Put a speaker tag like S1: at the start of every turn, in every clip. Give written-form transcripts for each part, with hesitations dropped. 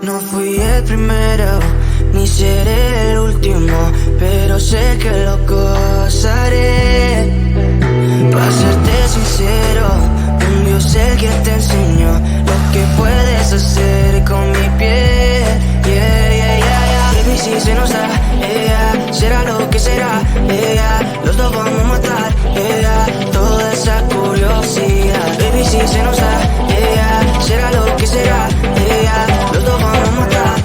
S1: No fui el primero, ni seré el último, pero sé que lo gozaré. Para serte sincero, un Dios es el que te enseñó lo que puedes hacer con mi piel. Baby, si se nos da, será lo que será, los dos vamos a matar, toda esa curiosidad. Baby, si se nos da, será lo que será, los dos vamos a matar,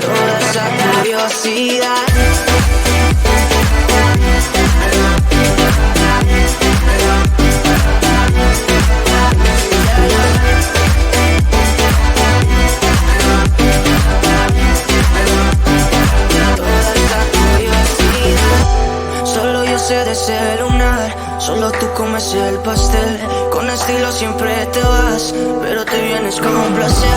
S1: toda esa curiosidad. De ese lunar, solo tú comes el pastel. Con estilo siempre te vas, pero te vienes con un placer.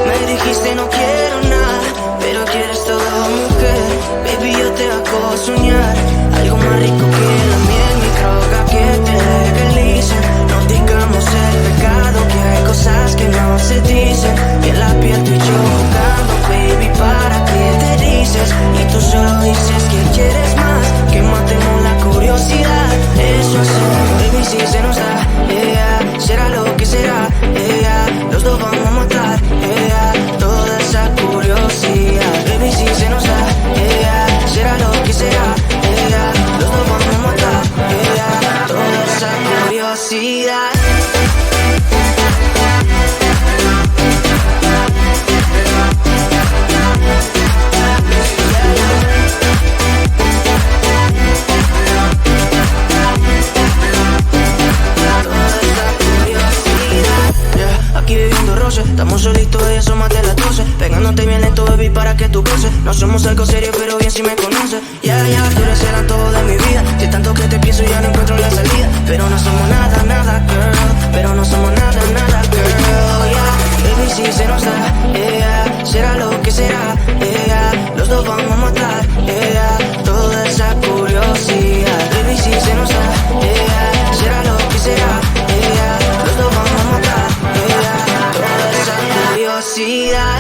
S1: Me dijiste no quiero nada, pero quieres todo, mujer. Baby, yo te hago soñar algo más rico que la miel, mi droga que te legalicen. No digamos el pecado, que hay cosas que no se dicen. Y en la piel tú y yo jugando, baby, ¿para qué te dices? Y tú solo dices que quieres más, que matemos la curiosidad. Eso hacemos, baby, si se nos da, será lo que será, los dos vamos a matar, toda esa curiosidad. Baby, si se nos da, será lo que será, los dos vamos a matar, toda esa curiosidad. Aquí viviendo roce, estamos solitos, ya son más de las 12. Pegándote bien lento, baby, para que tú goces. No somos algo serio, pero bien si me conoces. Ya, tú eres el antojo de mi vida. De tanto que te pienso ya no encuentro la salida. Pero no somos nada, nada, girl. Pero no somos nada, nada, girl. Baby, si se nos da, será lo que será, los dos vamos a matar, toda esa curiosidad. Baby, si se nos da, será lo que será, los dos vamos a matar, toda esa curiosidad.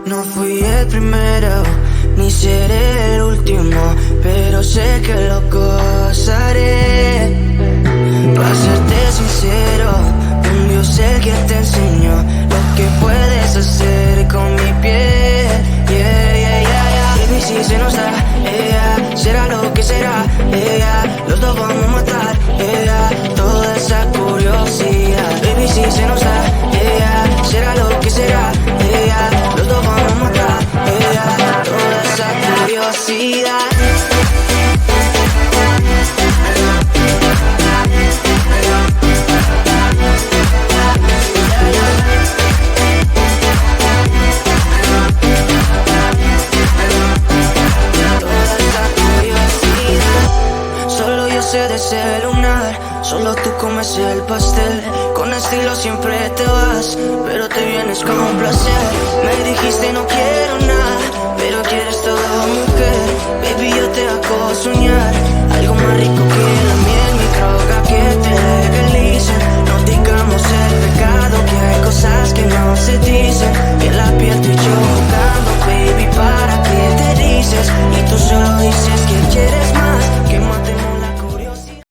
S1: No fui el primero, ni seré el último, pero sé que lo gozaré. Para serte sincero, un Dios el que te enseñó lo que puedes hacer con mi piel. Yeah, yeah, yeah, yeah. Baby, si se nos da, yeah, será lo que será, yeah, los dos vamos a matar, yeah, toda esa curiosidad. Baby, si se nos da, yeah, será lo que será, yeah, los dos vamos a matar, yeah, toda esa curiosidad. De ese lunar, solo tú comes el pastel. Con estilo siempre te vas, pero te vienes con un placer. Me dijiste no quiero nada, pero quieres todo, mujer. Baby, yo te hago soñar algo más rico que la miel, mi droga que